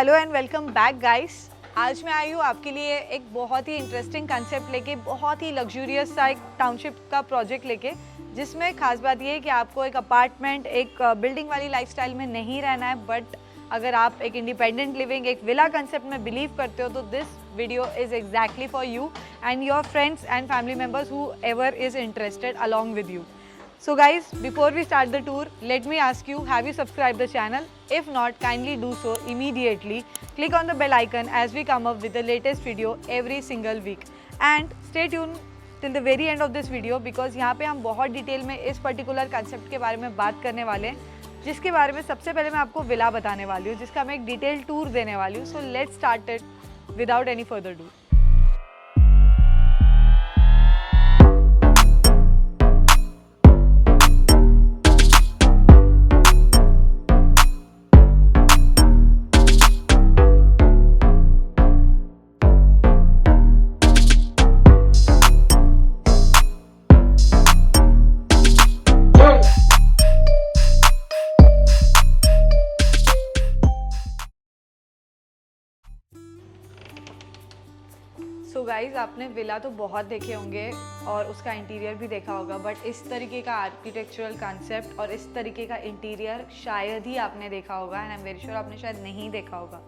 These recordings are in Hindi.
Hello and welcome back guys. आज मैं आई हूँ आपके लिए एक बहुत ही इंटरेस्टिंग कंसेप्ट लेके, बहुत ही लग्जूरियस सा एक टाउनशिप का प्रोजेक्ट लेके, जिसमें खास बात ये है कि आपको एक अपार्टमेंट, एक बिल्डिंग वाली लाइफस्टाइल में नहीं रहना है, बट अगर आप एक इंडिपेंडेंट लिविंग, एक विला कंसेप्ट में बिलीव करते हो तो this video is exactly for you and your friends and family members, whoever is interested along with you. So guys, before we start the tour, let me ask you, have you subscribed the channel? If not, kindly do so immediately. Click on the bell icon as we come up with the latest video every single week. And stay tuned till the very end of this video because यहाँ पे हम बहुत डिटेल में इस पर्टिकुलर कंसेप्ट के बारे में बात करने वाले हैं, जिसके बारे में सबसे पहले मैं आपको विला बताने वाली हूँ, जिसका मैं एक डिटेल टूर देने वाली हूँ. So let's start it without any further ado. So guys, आपने विला तो बहुत देखे होंगे और उसका इंटीरियर भी देखा होगा, बट इस तरीके का आर्किटेक्चरल कॉन्सेप्ट और इस तरीके का इंटीरियर शायद ही आपने देखा होगा, and I am very sure आपने शायद नहीं देखा होगा.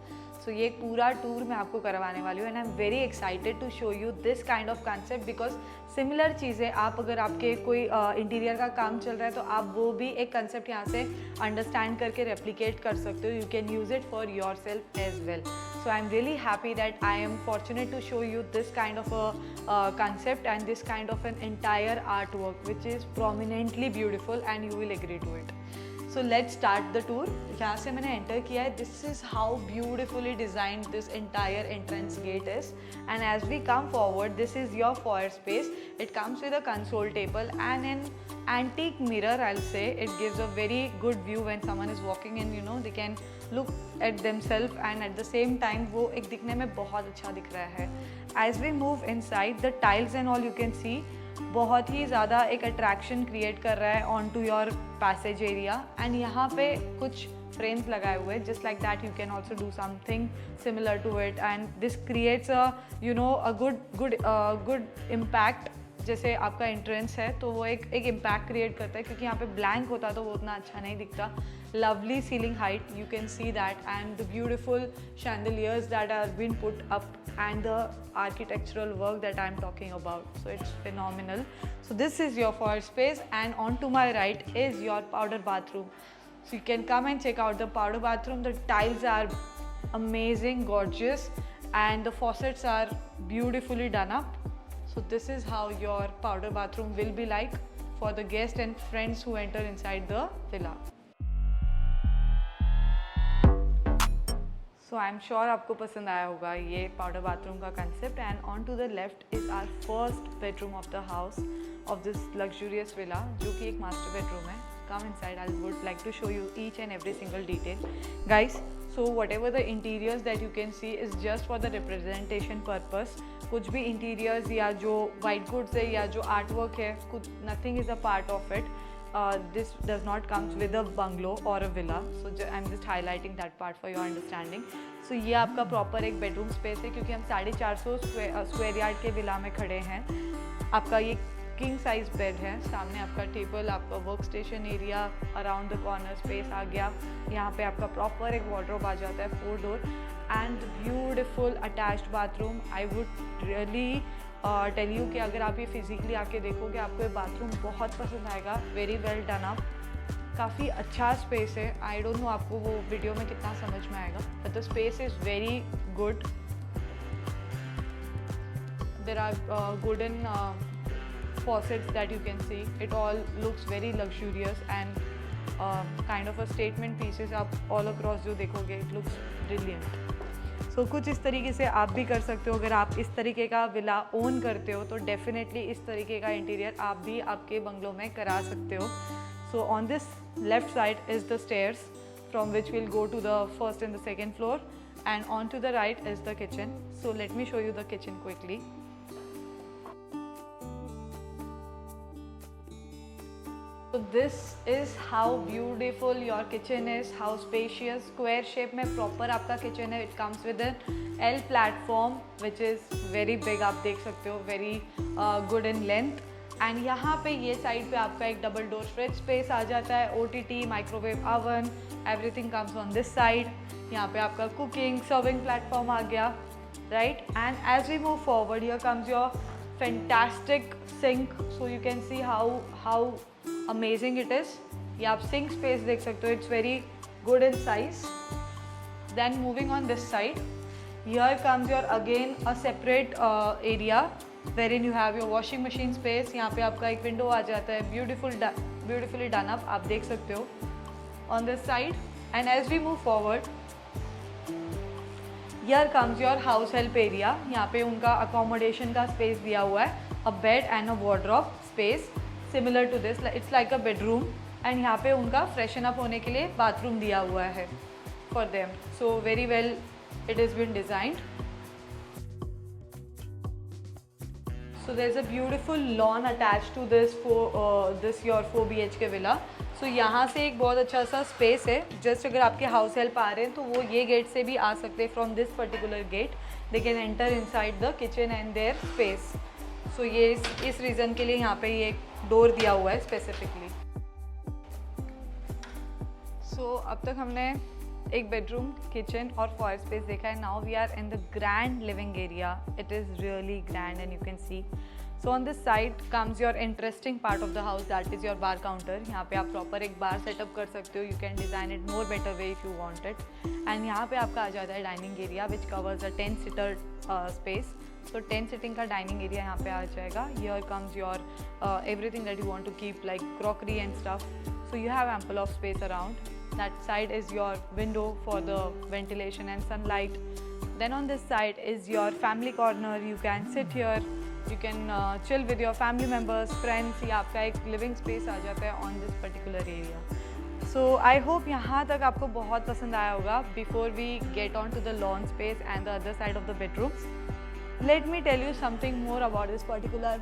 सो ये पूरा टूर मैं आपको करवाने वाली हूँ, and I am very excited to show you this kind of concept because similar चीज़ें आप, अगर आपके कोई इंटीरियर का काम चल रहा है तो आप वो भी एक कंसेप्ट यहाँ से अंडरस्टैंड करके रेप्लिकेट कर सकते हो. You can use it for yourself as well. So I'm really happy that I am fortunate to show you this kind of a concept and this kind of an entire artwork which is prominently beautiful, and you will agree to it. So let's start the tour. यहाँ से मैंने enter किया है. This is how beautifully designed this entire entrance gate is. And as we come forward, this is your foyer space. It comes with a console table and an antique mirror. I'll say it gives a very good view when someone is walking in. You know, they can look at themselves and at the same time वो एक दिखने में बहुत अच्छा दिख रहा है. As we move inside, the tiles and all you can see बहुत ही ज़्यादा एक अट्रैक्शन क्रिएट कर रहा है on to your passage area. And यहाँ पे कुछ फ्रेम्स लगाए हुए हैं, just like that you can also do something similar to it, and this creates a good impact. जैसे आपका एंट्रेंस है तो वो एक इम्पैक्ट क्रिएट करता है, क्योंकि यहाँ पे ब्लैंक होता तो वो उतना अच्छा नहीं दिखता. Lovely ceiling height, you can see that, and the beautiful chandeliers that have been put up, and the architectural work that I'm talking about. So it's phenomenal. So this is your foyer space, and on to my right is your powder bathroom. So you can come and check out the powder bathroom. The tiles are amazing, gorgeous, and the faucets are beautifully done up. So this is how your powder bathroom will be like for the guests and friends who enter inside the villa. So I am sure आपको पसंद आया होगा ये पाउडर बाथरूम का concept. And on to the left is our first bedroom of the house of this luxurious villa, जो कि एक मास्टर बेडरूम है. Come inside, I would like to show you each and every single detail guys. So whatever the interiors that you can see is just for the representation purpose. कुछ भी इंटीरियर्स या जो वाइट गुड्स है या जो आर्ट वर्क है, कुछ nothing is a part of it. This does not comes with a bungalow or a villa, so I'm just highlighting that part for your understanding. So ये आपका प्रॉपर एक बेडरूम स्पेस है, क्योंकि हम 450 स्क्वायर यार्ड के विला में खड़े हैं. आपका ये किंग साइज बेड है, सामने आपका टेबल, आपका work station area, around the corner space आ गया. यहाँ पे आपका प्रॉपर एक वार्डरोब आ जाता है, 4 door, and beautiful attached bathroom. I would really tell you कि अगर आप ये फिजिकली आके देखोगे आपको ये बाथरूम बहुत पसंद आएगा. वेरी वेल डन अप, काफ़ी अच्छा स्पेस है. आई डोंट नो आपको वो वीडियो में कितना समझ में आएगा, but the space is very good. There are wooden faucets that you can see. It all looks very luxurious and kind of a statement pieces. आप all across जो देखोगे, it looks brilliant. So कुछ इस तरीके से आप भी कर सकते हो. अगर आप इस तरीके का विला ओन करते हो तो डेफिनेटली इस तरीके का इंटीरियर आप भी आपके बंगलों में करा सकते हो. So on this left side is the stairs from which we'll go to the first and the second floor, and on to the right is the kitchen. So let me show you the kitchen quickly. So this is how beautiful your kitchen is, how spacious, square shape में proper आपका kitchen है. It comes with an L platform which is very big, आप देख सकते हो, very good in length. And यहाँ पे ये साइड पे आपका एक डबल डोर फ्रिज स्पेस आ जाता है. OTT, microwave oven, everything comes on this side. यहाँ पे आपका कुकिंग सर्विंग प्लेटफॉर्म आ गया, right. And as we move forward here comes your fantastic sink. So you can see how amazing it is. ये आप सिंक स्पेस देख सकते हो, it's very good in size. Then moving on this side, here comes your again a separate area wherein you have your washing machine space. यहाँ पे आपका एक विंडो आ जाता है, beautifully done up, आप देख सकते हो on this side. And as we move forward, here comes your house help area. यहाँ पे उनका accommodation का space दिया हुआ है, a bed and a wardrobe space similar to this. It's like a bedroom. And यहाँ पे उनका freshen up होने के लिए bathroom दिया हुआ है for them. So very well it has been designed. So there's a beautiful lawn attached to this your 4 BHK villa. So यहाँ से एक बहुत अच्छा सा स्पेस है. जस्ट अगर आपके हाउस हेल्प आ रहे हैं तो वो ये गेट से भी आ सकते हैं. From this particular gate they can enter inside the kitchen and their space. So ये इस रीज़न के लिए यहाँ पे ये एक डोर दिया हुआ है स्पेसिफिकली. सो अब तक हमने एक बेडरूम, किचन और फॉयर स्पेस देखा है. Now we are in the grand living area. It is really grand and you can see. So on this side comes your interesting part of the house, that is your bar counter. यहाँ पे आप प्रॉपर एक बार सेटअप कर सकते हो. You can design it more better way if you want it. And यहाँ पे आपका आ जाता है dining area which covers a 10 seater space. So 10 seating का डाइनिंग एरिया यहाँ पे आ जाएगा. Here comes your everything that you want to keep like crockery and stuff. So you have ample of space around. That side is your window for the ventilation and sunlight. Then on this side is your family corner. You can sit here, you can chill with your family members, friends. ये आपका एक living space आ जाता है on this particular area. So I hope यहाँ तक आपको बहुत पसंद आया होगा. Before we get on to the lawn space and the other side of the bedrooms, let me tell you something more about this particular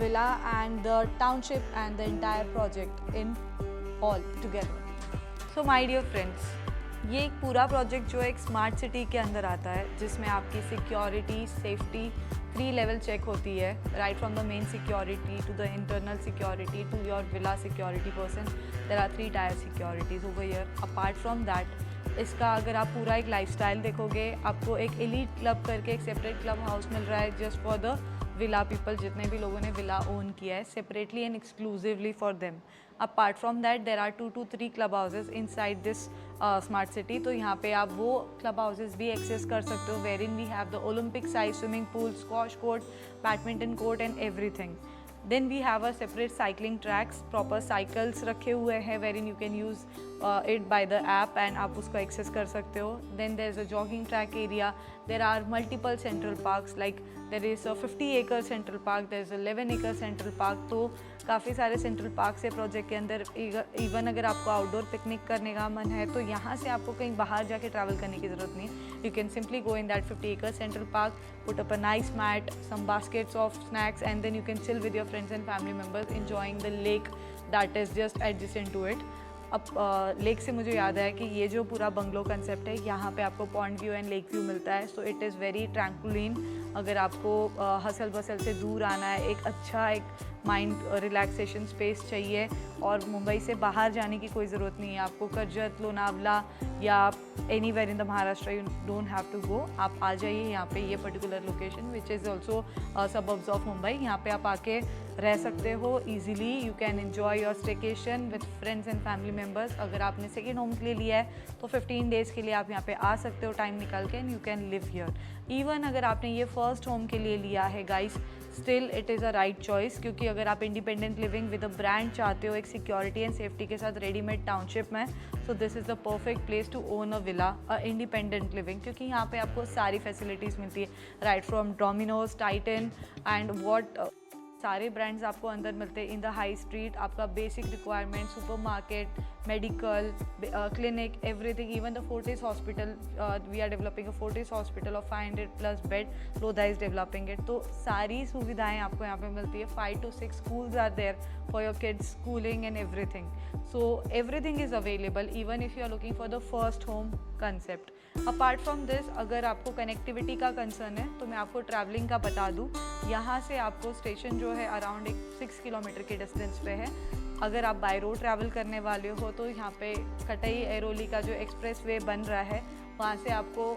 villa and the township and the entire project in all together. So my dear friends, ये एक पूरा प्रोजेक्ट जो एक स्मार्ट सिटी के अंदर आता है जिसमें आपकी सिक्योरिटी, सेफ्टी 3 लेवल चेक होती है. Right from the main security to the internal security to your villa security person, there are 3 tier securities over here. Apart from that, इसका अगर आप पूरा एक लाइफस्टाइल देखोगे, आपको एक एलीट क्लब करके एक सेपरेट क्लब हाउस मिल रहा है just for the villa people. जितने भी लोगों ने विला ओन किया है separately and exclusively for them. Apart from that there are 2 to 3 club houses inside this smart city. तो यहाँ पे आप वो क्लब हाउसेज भी एक्सेस कर सकते हो wherein we have the Olympic size swimming pool, squash court, badminton court and everything. Then we have a separate cycling tracks, proper cycles रखे हुए हैं wherein you can use it by the app and आप उसको एक्सेस कर सकते हो. Then there is a jogging track area. There are multiple central parks, like there is a 50 acre central park, there is 11 acre central park. तो काफ़ी सारे सेंट्रल पार्क से प्रोजेक्ट के अंदर. इवन अगर आपको आउटडोर पिकनिक करने का मन है तो यहाँ से आपको कहीं बाहर जाके ट्रैवल करने की ज़रूरत नहीं. You can simply go in that 50 acre central park, put up a nice mat, some baskets of snacks and then you can chill with your friends and family members enjoying the lake that is just adjacent to it. अब लेक से मुझे याद आया कि ये जो पूरा बंगलो कंसेप्ट है, यहाँ पे आपको point view and lake view मिलता है. So it is very tranquil. अगर आपको हसल बसल से दूर आना है, एक अच्छा एक माइंड रिलैक्सेशन स्पेस चाहिए और मुंबई से बाहर जाने की कोई ज़रूरत नहीं है आपको. कर्जत, लोनावला या anywhere in the Maharashtra, you don't have to go. आप आ जाइए यहाँ पे ये particular location which is also suburbs of Mumbai. यहाँ पे आप आके रह सकते हो easily. You can enjoy your staycation with friends and family members. अगर आपने सेकेंड होम के लिए लिया है तो 15 days के लिए आप यहाँ पे आ सकते हो टाइम निकाल के and you can live here. Even अगर आपने ये फर्स्ट होम के लिए लिया है guys, still it is a right choice. क्योंकि अगर आप independent living with a brand चाहते हो एक सिक्योरिटी एंड सेफ्टी के साथ रेडीमेड टाउनशिप में, so this is the perfect place to own a villa, a independent living. क्योंकि यहाँ पे आपको सारी फैसिलिटीज़ मिलती है, right from Domino's, Titan and what सारे ब्रांड्स आपको अंदर मिलते हैं इन द हाई स्ट्रीट। आपका basic requirement, supermarket, medical, clinic, everything, even the Fortis hospital, we are developing a Fortis hospital of 500+ bed, Lodha is developing it. तो सारी सुविधाएं आपको यहाँ पे मिलती है। 5 to 6 schools are there for your kids schooling and everything, so everything is available even if you are looking for the first home concept. Apart from this, अगर आपको कनेक्टिविटी का कंसर्न है तो मैं आपको ट्रैवलिंग का बता दूँ। यहाँ से आपको स्टेशन जो है अराउंड एक 6 किलोमीटर के डिस्टेंस पे है। अगर आप बाय रोड ट्रैवल करने वाले हो तो यहाँ पे कटई एरोली का जो एक्सप्रेस वे बन रहा है वहाँ से आपको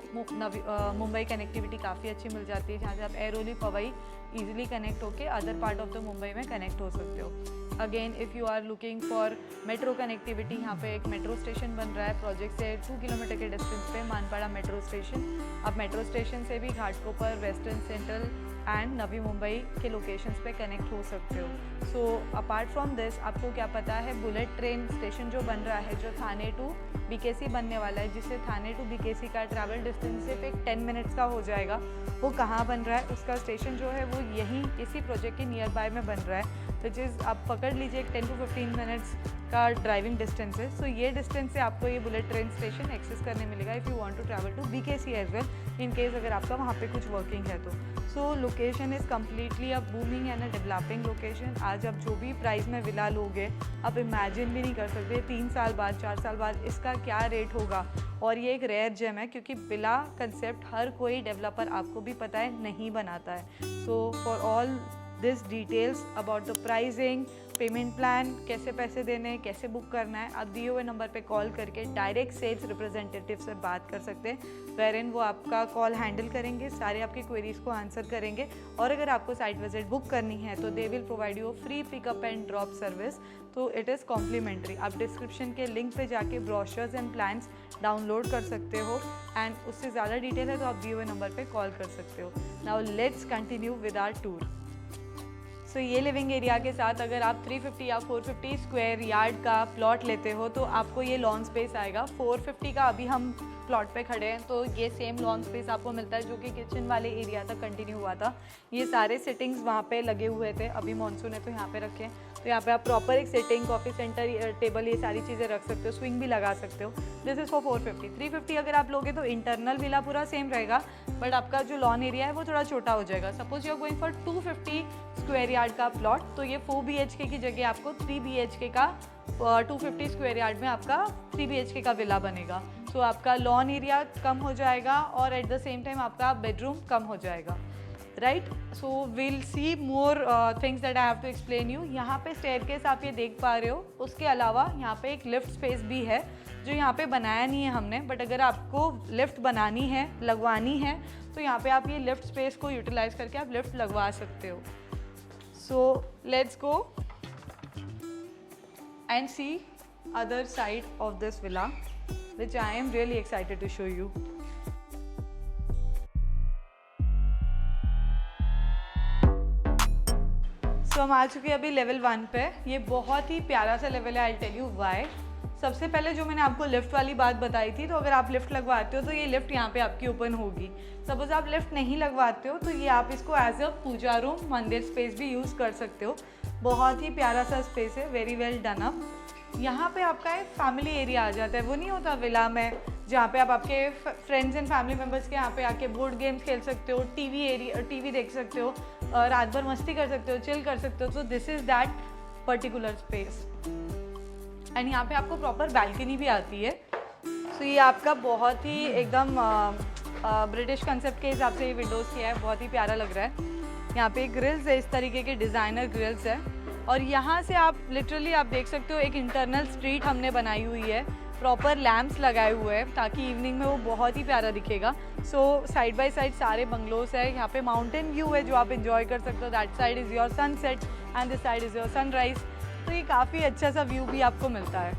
मुंबई कनेक्टिविटी काफ़ी अच्छी मिल जाती है, जहाँ से आप एरोली पवई ईजिली कनेक्ट होके other part of the Mumbai में कनेक्ट हो सकते हो। Again if you are looking for metro connectivity, यहाँ पे एक मेट्रो स्टेशन बन रहा है प्रोजेक्ट से 2 किलोमीटर के डिस्टेंस पे, मानपाड़ा मेट्रो स्टेशन। आप मेट्रो स्टेशन से भी Ghatkopar, western, central and Navi Mumbai के लोकेशंस पे कनेक्ट हो सकते हो। सो अपार्ट फ्रॉम दिस, आपको क्या पता है बुलेट ट्रेन स्टेशन जो बन रहा है, जो थाने टू बीकेसी बनने वाला है, जिससे थाने टू बीकेसी का ट्रैवल डिस्टेंस सिर्फ एक 10 मिनट्स का हो जाएगा, वो कहाँ बन रहा है? उसका स्टेशन जो है वो यहीं इसी प्रोजेक्ट के नियर बाय में बन रहा है, विच इज़ आप पकड़ लीजिए एक 10 to 15 मिनट्स का ड्राइविंग डिस्टेंस है। सो ये डिस्टेंस से आपको ये बुलेट ट्रेन स्टेशन एक्सेस करने मिलेगा if you want to travel to BKC as well, in case अगर आपका वहाँ पे कुछ वर्किंग है तो। So location is completely a booming and a developing location. आज आप जो भी प्राइस में विला लोगे आप इमेजिन भी नहीं कर सकते 3 साल बाद, 4 साल बाद इसका क्या रेट होगा। और ये एक रेयर जेम है क्योंकि विला कंसेप्ट हर कोई डेवलपर, आपको भी पता है, नहीं बनाता है। So for all this details about the pricing, payment plan, कैसे पैसे देने, कैसे बुक करना है, आप दिए हुए नंबर पे कॉल करके डायरेक्ट सेल्स रिप्रेजेंटेटिव से बात कर सकते हैं, वेर वो आपका कॉल हैंडल करेंगे, सारे आपके क्वेरीज को आंसर करेंगे। और अगर आपको साइट विजिट बुक करनी है तो they will provide you free pickup and drop service, तो इट इज़ कॉम्प्लीमेंट्री। आप डिस्क्रिप्शन के लिंक पे जाके ब्रोशर्स एंड प्लान्स डाउनलोड कर सकते हो, एंड उससे ज़्यादा डिटेल है तो आप दिए हुए नंबर पे कॉल कर सकते हो। Now let's continue with our tour. So ये लिविंग एरिया के साथ अगर आप 350 या 450 स्क्वायर यार्ड का प्लॉट लेते हो तो आपको ये लॉन स्पेस आएगा। 450 का अभी हम प्लॉट पे खड़े हैं तो ये सेम लॉन स्पेस आपको मिलता है जो कि किचन वाले एरिया तक कंटिन्यू हुआ था। ये सारे सिटिंग्स वहाँ पे लगे हुए थे, अभी मॉनसून है तो यहाँ पे रखे हैं, तो यहाँ पे आप प्रॉपर एक सिटिंग, कॉफ़ी सेंटर, टेबल, ये सारी चीज़ें रख सकते हो, स्विंग भी लगा सकते हो। This is for 450। 350 अगर आप लोगे तो इंटरनल विला पूरा सेम रहेगा, बट आपका जो लॉन एरिया है वो थोड़ा छोटा हो जाएगा। Suppose you are going for 250 square yard का प्लॉट, तो ये 4 BHK की जगह आपको 3 BHK का 250 स्क्वायर यार्ड में आपका 3 BHK का विला बनेगा। सो आपका लॉन एरिया कम हो जाएगा और एट द सेम टाइम आपका बेडरूम कम हो जाएगा, right. So will see more things that I have to explain you. यहाँ पे स्टेयरकेस आप ये देख पा रहे हो, उसके अलावा यहाँ पे एक लिफ्ट स्पेस भी है जो यहाँ पे बनाया नहीं है हमने, बट अगर आपको लिफ्ट बनानी है, लगवानी है, तो यहाँ पे आप ये लिफ्ट स्पेस को यूटिलाइज करके आप लिफ्ट लगवा सकते हो। So let's go and see other side of this villa which I am really excited to show you. So हम आ चुके हैं अभी लेवल 1 पे। ये बहुत ही प्यारा सा लेवल है, I'll tell you why. सबसे पहले जो मैंने आपको लिफ्ट वाली बात बताई थी, तो अगर आप लिफ्ट लगवाते हो तो ये लिफ्ट यहाँ पे आपकी ओपन होगी। सपोज आप लिफ्ट नहीं लगवाते हो तो ये आप इसको एज अ पूजा रूम, मंदिर स्पेस भी यूज़ कर सकते हो। बहुत ही प्यारा सा स्पेस है, वेरी वेल डन अप। यहाँ पे आपका एक फैमिली एरिया आ जाता है, वो नहीं होता विला में जहाँ पे आप आपके फ्रेंड्स एंड फैमिली मेम्बर्स के यहाँ पे आके बोर्ड गेम्स खेल सकते हो, टीवी देख सकते हो, रात भर मस्ती कर सकते हो, चिल कर सकते हो। सो this is that particular space. And यहाँ पे आपको प्रॉपर बैल्कनी भी आती है। सो ये आपका बहुत ही एकदम ब्रिटिश कंसेप्ट के हिसाब से ये विंडोज़ किया है, बहुत ही प्यारा लग रहा है। यहाँ पे ग्रिल्स है, इस तरीके के डिज़ाइनर ग्रिल्स है, और यहाँ से आप लिटरली आप देख सकते हो एक इंटरनल स्ट्रीट हमने बनाई हुई है, प्रॉपर लैम्प्स लगाए हुए हैं ताकि इवनिंग में वो बहुत ही प्यारा दिखेगा। सो साइड बाय साइड सारे बंगलोस है, यहाँ पे माउंटेन व्यू है जो आप इंजॉय कर सकते हो। That side is your sunset and this side is your sunrise. तो ये काफ़ी अच्छा सा व्यू भी आपको मिलता है।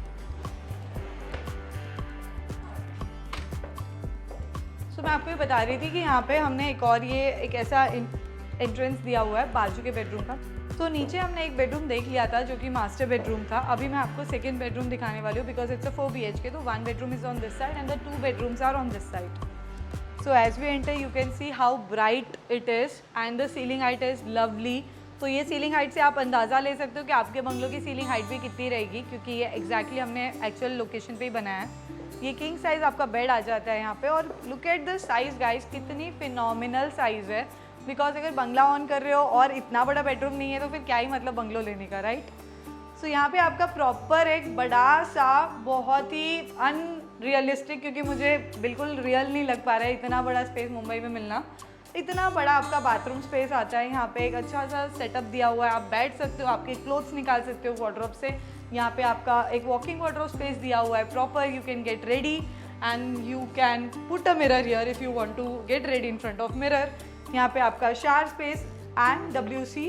सो मैं आपको ये बता रही थी कि यहाँ पे हमने एक और ये एक ऐसा एंट्रेंस दिया हुआ है बाजू के बेडरूम का। तो नीचे हमने एक बेडरूम देख लिया था जो कि मास्टर बेडरूम था। अभी मैं आपको सेकंड बेडरूम दिखाने वाली हूँ बिकॉज इट्स अ 4 BHK, तो 1 bedroom is on this side and the 2 bedrooms are on this side. So as we enter you can see how bright it is and the ceiling height is lovely. तो ये सीलिंग हाइट से आप अंदाज़ा ले सकते हो कि आपके बंगलो की सीलिंग हाइट भी कितनी रहेगी, क्योंकि ये एग्जैक्टली हमने एक्चुअल लोकेशन पे ही बनाया है। ये किंग साइज़ आपका बेड आ जाता है यहाँ पे, और look at the size guys, कितनी फिनोमिनल साइज़ है। बिकॉज अगर बंगला ऑन कर रहे हो और इतना बड़ा बेडरूम नहीं है तो फिर क्या ही मतलब बंगलो लेने का, राइट। सो यहाँ पे आपका प्रॉपर एक बड़ा सा, बहुत ही अनरियलिस्टिक, क्योंकि मुझे बिल्कुल रियल नहीं लग पा रहा है इतना बड़ा स्पेस मुंबई में मिलना, इतना बड़ा आपका बाथरूम स्पेस आता है। यहाँ पे एक अच्छा सा सेटअप दिया हुआ है, आप बैठ सकते हो, आपके क्लोथ्स निकाल सकते हो वार्डरोब से। यहाँ पे आपका एक वॉकिंग वार्डरोब स्पेस दिया हुआ है proper, you can get ready and you can put a mirror here if you want to get ready in front of mirror. यहाँ पे आपका शावर स्पेस एंड WC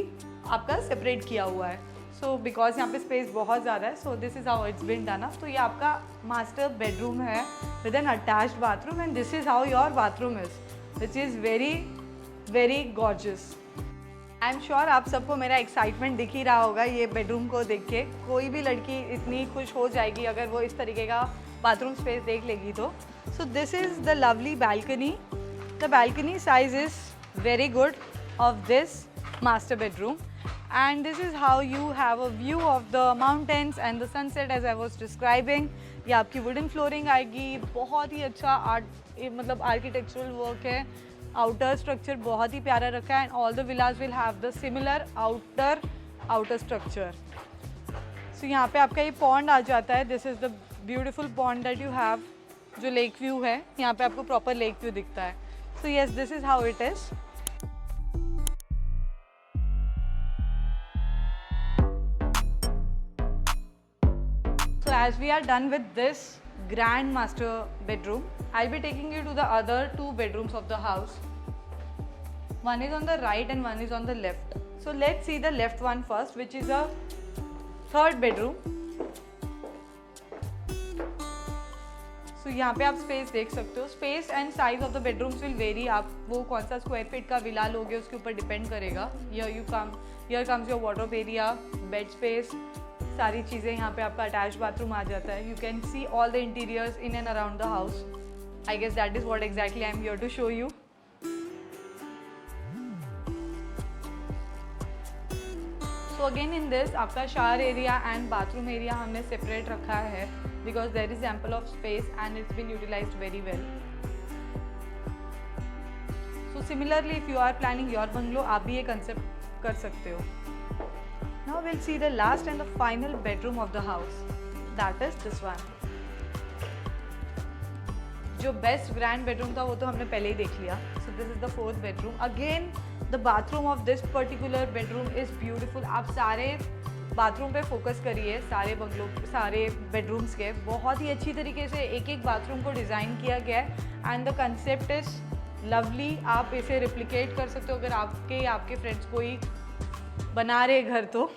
आपका सेपरेट किया हुआ है। सो बिकॉज यहाँ पे स्पेस बहुत ज़्यादा है, so this is how it's been done up. तो ये आपका मास्टर बेडरूम है with an attached bathroom, and this is how your bathroom is, which is very gorgeous. I am sure आप सबको मेरा एक्साइटमेंट दिख ही रहा होगा ये बेडरूम को देख के। कोई भी लड़की इतनी खुश हो जाएगी अगर वो इस तरीके का बाथरूम स्पेस देख लेगी तो। सो this is the lovely balcony. The balcony size is very good of this master bedroom, and this is how you have a view of the mountains and the sunset as I was describing. ये आपकी वुडन फ्लोरिंग आएगी, बहुत ही अच्छा आर्ट, मतलब आर्किटेक्चरल वर्क है। आउटर स्ट्रक्चर बहुत ही प्यारा रखा है, and all the villas will have the similar outer structure. So यहाँ पे आपका ये पॉन्ड आ जाता है, this is the beautiful pond that you have, जो लेक व्यू है। यहाँ पे आपको प्रॉपर लेक व्यू दिखता है। So yes, this is how it is. So as we are done with this grand master bedroom, I'll be taking you to the other 2 bedrooms of the house. One is on the right and one is on the left. So let's see the left one first, which is a 3rd bedroom. So यहाँ पे आप स्पेस देख सकते हो। Space and size of the bedrooms will very, आप वो कौन सा स्क्वायर फीट का विला लोगे उसके ऊपर डिपेंड करेगा। Here comes your wardrobe area, bed space, सारी चीज़ें। यहाँ पे आपका अटैच बाथरूम आ जाता है। You can see all the interiors in and around the house. I guess that is what exactly I am here to show you. So again in this आपका shower area and bathroom area हमने सेपरेट रखा है, because there is ample of space and it's been utilised very well. So similarly if you are planning your bungalow, आप भी ये कंसेप्ट कर सकते हो। Now we'll see the last and the final bedroom of the house. That is this one. जो बेस्ट ग्रैंड बेडरूम था वो तो हमने पहले ही देख लिया। So this is the 4th bedroom. Again, the bathroom of this particular bedroom is beautiful. आप सारे बाथरूम पे फोकस करिए, सारे बंगलों, सारे बेडरूम्स के बहुत ही अच्छी तरीके से एक एक बाथरूम को डिज़ाइन किया गया है, and the concept is lovely. आप इसे रिप्लिकेट कर सकते हो अगर आपके फ्रेंड्स कोई बना रहे घर तो।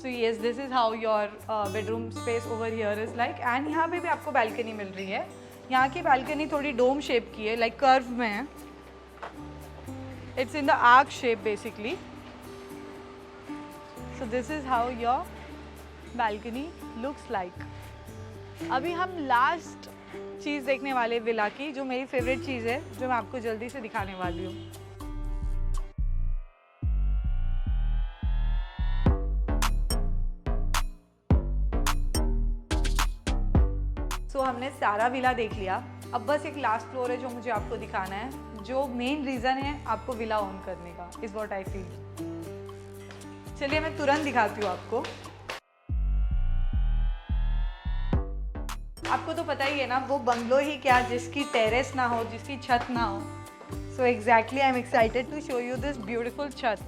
सो yes, this is how your bedroom space over here is like. And यहाँ पे भी आपको बालकनी मिल रही है। यहाँ की बालकनी थोड़ी डोम शेप की है, लाइक कर्व में है। It's in the arc shape basically. So this is how your balcony looks like. अभी हम लास्ट चीज़ देखने वाले विला की, जो मेरी फेवरेट चीज़ है, जो मैं आपको जल्दी से दिखाने वाली हूँ। तो हमने सारा विला देख लिया। अब बस एक लास्ट फ्लोर है जो मुझे आपको दिखाना है, जो मेन रीज़न है आपको विला ओन करने का, इज़ व्हाट आई फील। चलिए मैं तुरंत दिखाती हूँ आपको। आपको तो पता ही है ना, वो बंगलो ही क्या जिसकी टेरेस ना हो, जिसकी छत ना हो। So exactly I am excited to show you this beautiful छत,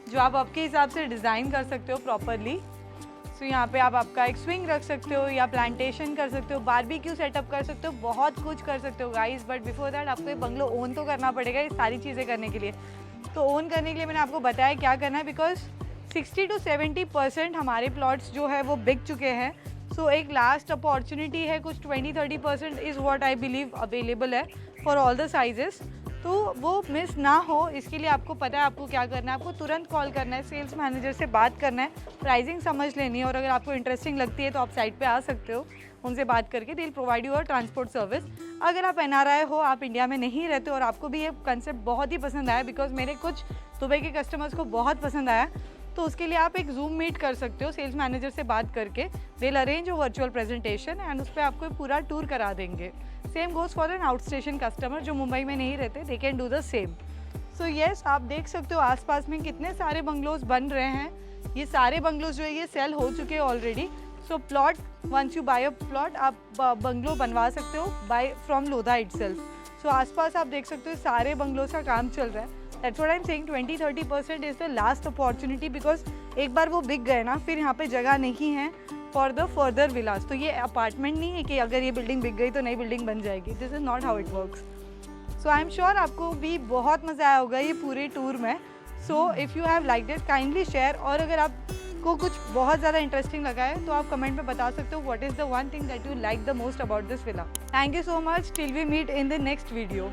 जो आप आपके हिसाब से डिज़ाइन कर सकते हो प्रॉपरली। सो यहाँ पे आप आपका एक स्विंग रख सकते हो, या प्लांटेशन कर सकते हो, बारबेक्यू सेटअप कर सकते हो, बहुत कुछ कर सकते हो गाइस। बट बिफोर दैट आपको ये बंगलो ओन तो करना पड़ेगा ये सारी चीज़ें करने के लिए। तो ओन करने के लिए मैंने आपको बताया क्या करना है, बिकॉज 60 to 70% हमारे प्लॉट्स जो है वो बिक चुके हैं। सो एक लास्ट अपॉर्चुनिटी है, कुछ 20-30% is what I believe available है फॉर ऑल द साइजेस। तो वो मिस ना हो, इसके लिए आपको पता है आपको क्या करना है। आपको तुरंत कॉल करना है, सेल्स मैनेजर से बात करना है, प्राइसिंग समझ लेनी है, और अगर आपको इंटरेस्टिंग लगती है तो आप साइट पे आ सकते हो, उनसे बात करके दे विल प्रोवाइड यू और ट्रांसपोर्ट सर्विस। अगर आप NRI हो, आप इंडिया में नहीं रहते और आपको भी ये कंसेप्ट बहुत ही पसंद आया, बिकॉज मेरे कुछ दुबई के कस्टमर्स को बहुत पसंद आया, तो उसके लिए आप एक जूम मीट कर सकते हो सेल्स मैनेजर से बात करके। They will arrange a virtual presentation and उस पर आपको पूरा टूर करा देंगे। Same goes for an outstation customer जो मुंबई में नहीं रहते, they can do the same. So yes, आप देख सकते हो आसपास में कितने सारे बंगलोज बन रहे हैं। ये सारे बंगलोज जो है ये सेल हो चुके हैं already. So plot, once you buy a plot, आप बंगलो बनवा सकते हो बाय फ्रॉम लोधा इटसेल्फ। सो आसपास आप देख सकते हो सारे बंगलोज का काम चल रहा है। That's what I am saying, 20-30% is the last opportunity, because एक बार वो बिक गए ना, फिर यहाँ पे जगह नहीं है फॉर द फर्दर विलास। तो ये अपार्टमेंट नहीं है कि अगर ये बिल्डिंग बिक गई तो नई बिल्डिंग बन जाएगी। This is not how it works. So I am sure आपको भी बहुत मज़ा आया होगा ये पूरे टूर में। So if you have like this kindly share, और अगर आपको कुछ बहुत ज़्यादा इंटरेस्टिंग लगा है तो आप कमेंट में बता सकते हो what is the one thing that you like the most about this villa. Thank you so much, till we meet in the next video.